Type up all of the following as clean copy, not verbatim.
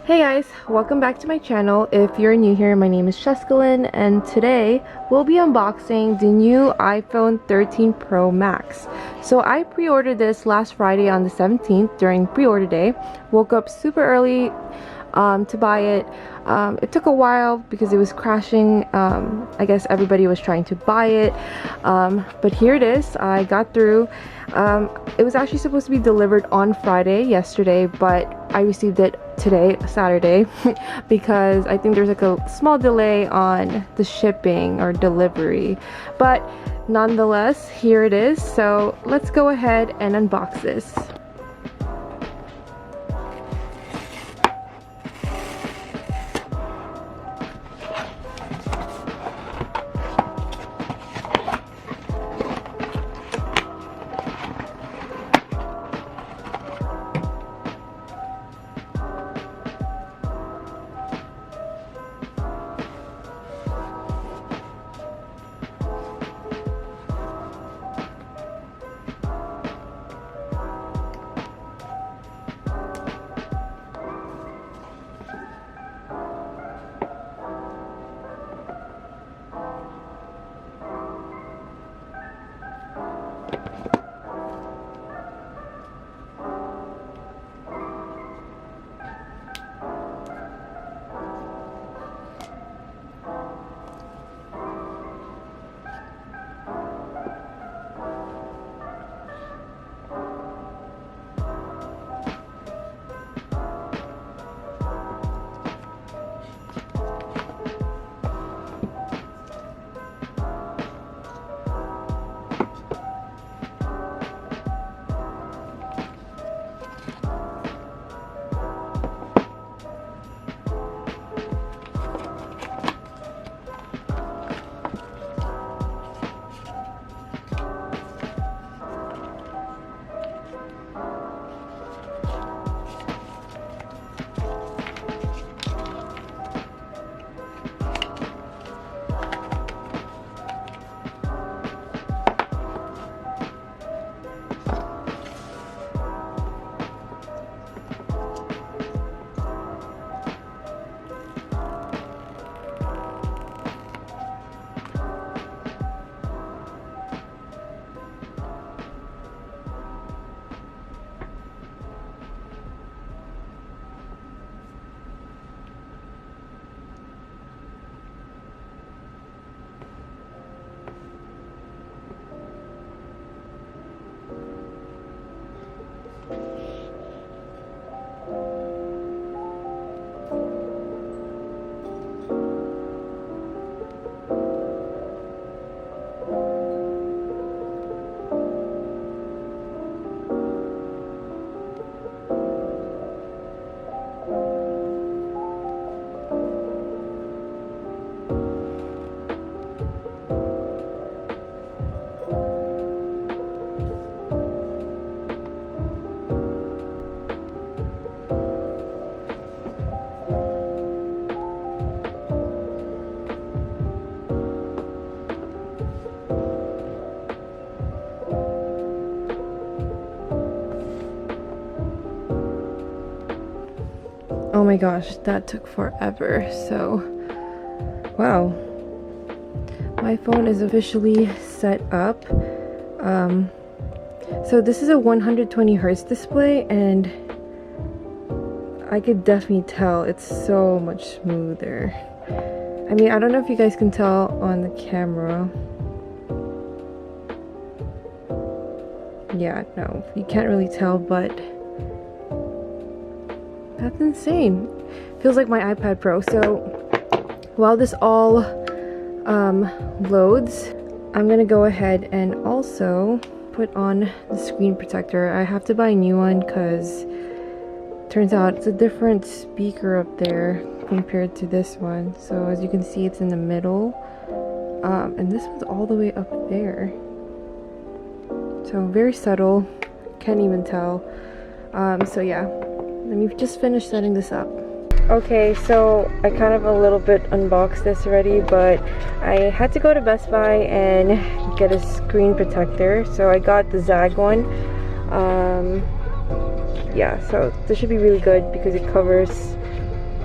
Hey guys, welcome back to my channel. If you're new here, my name is Cheskalyn, and today we'll be unboxing the new iPhone 13 Pro Max. So I pre-ordered this last Friday on the 17th during pre-order day. Woke up super early to buy it. It took a while because it was crashing. I guess everybody was trying to buy it, but here it is. I got through. It was actually supposed to be delivered on Friday, yesterday, but I received it today, Saturday, because I think there's like a small delay on the shipping or delivery. But nonetheless, here it is. So let's go ahead and unbox this. Oh my gosh, that took forever. So, wow. My phone is officially set up. So this is a 120 Hz display, and I could definitely tell it's so much smoother. I mean, I don't know if you guys can tell on the camera. Yeah, no, you can't really tell, but that's insane. Feels like my iPad Pro. So while this all loads, I'm gonna go ahead and also put on the screen protector. I have to buy a new one because turns out it's a different speaker up there compared to this one. So as you can see, it's in the middle, and this one's all the way up there. So very subtle, can't even tell. So yeah, let me just finish setting this up. Okay, so I kind of a little bit unboxed this already, but I had to go to Best Buy and get a screen protector. So I got the Zag one. Yeah, so this should be really good because it covers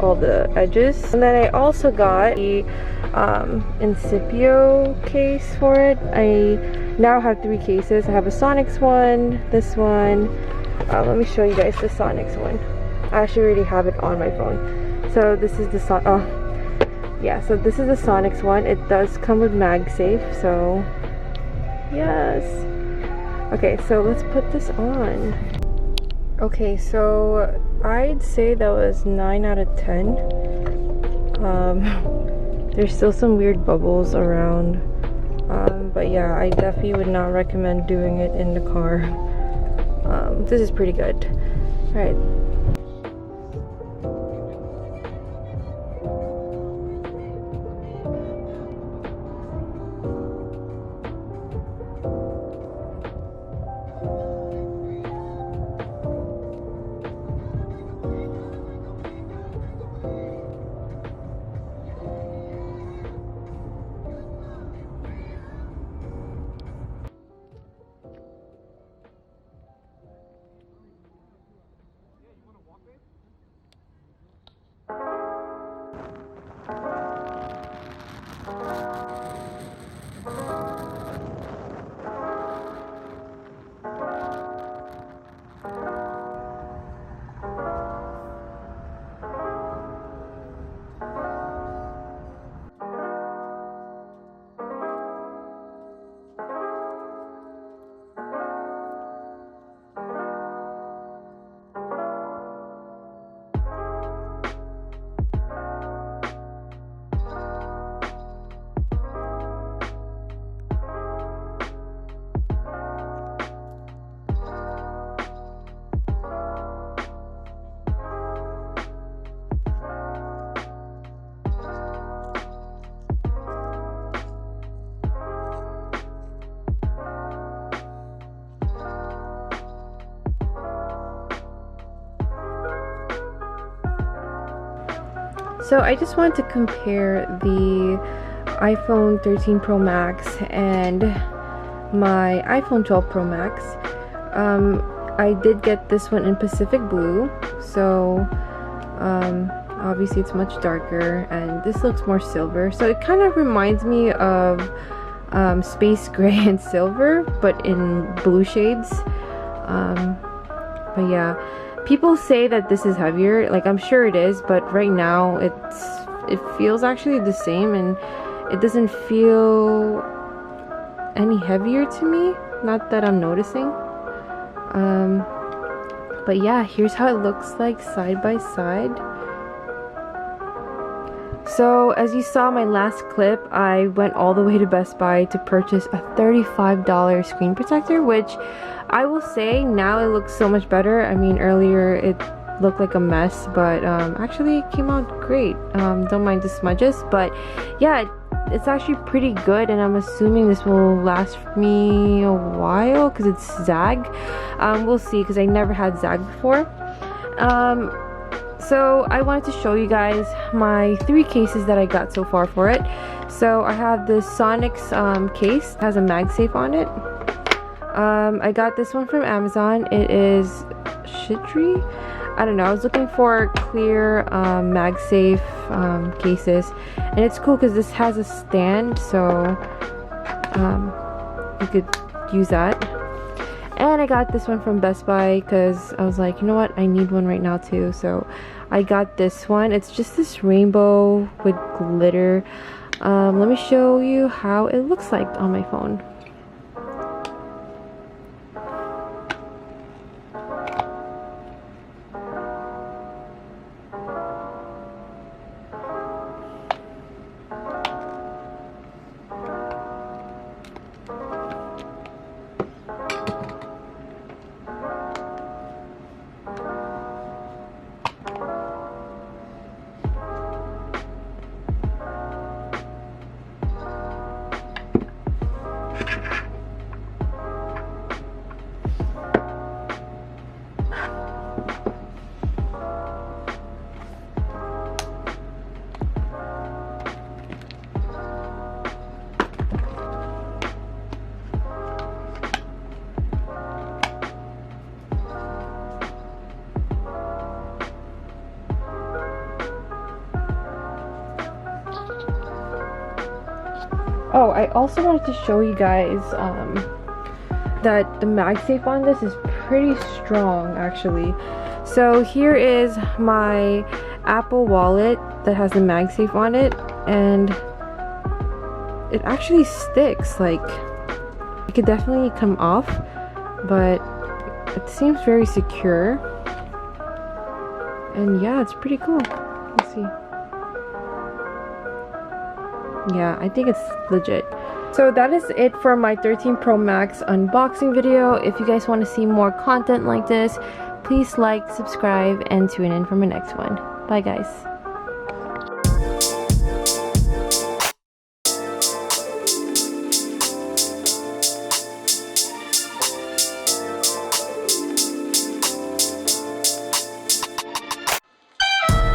all the edges. And then I also got the Incipio case for it. I now have 3 cases. I have a Sonics one, this one. Let me show you guys the Sonics one. I actually already have it on my phone. So this is the so this is the Sonics one. It does come with MagSafe, so yes. Okay, so let's put this on. Okay, so I'd say that was 9 out of 10. There's still some weird bubbles around, but yeah, I definitely would not recommend doing it in the car. This is pretty good. All right. So I just want to compare the iPhone 13 Pro Max and my iPhone 12 Pro Max. I did get this one in Pacific Blue, so obviously it's much darker, and this looks more silver. So it kind of reminds me of space gray and silver, but in blue shades. But yeah. People say that this is heavier, like I'm sure it is, but right now it feels actually the same, and it doesn't feel any heavier to me, not that I'm noticing. But yeah, here's how it looks like side by side. So as you saw my last clip, I went all the way to Best Buy to purchase a $35 screen protector, which I will say now it looks so much better. I mean, earlier it looked like a mess, but actually it came out great. Don't mind the smudges, but yeah, it's actually pretty good, and I'm assuming this will last me a while because it's zag. We'll see, because I never had zag before. So I wanted to show you guys my 3 cases that I got so far for it. So I have this Sonics case, it has a MagSafe on it. I got this one from Amazon. It is Shitri. I don't know. I was looking for clear MagSafe cases, and it's cool because this has a stand, so you could use that. And I got this one from Best Buy because I was like, you know what, I need one right now too. So I got this one. It's just this rainbow with glitter. Let me show you how it looks like on my phone. Oh, I also wanted to show you guys that the MagSafe on this is pretty strong actually. So here is my Apple Wallet that has the MagSafe on it, and it actually sticks. Like, it could definitely come off, but it seems very secure. And yeah, it's pretty cool. Let's see. Yeah, I think it's legit. So that is it for my 13 Pro Max unboxing video. If you guys want to see more content like this, please like, subscribe, and tune in for my next one. Bye guys.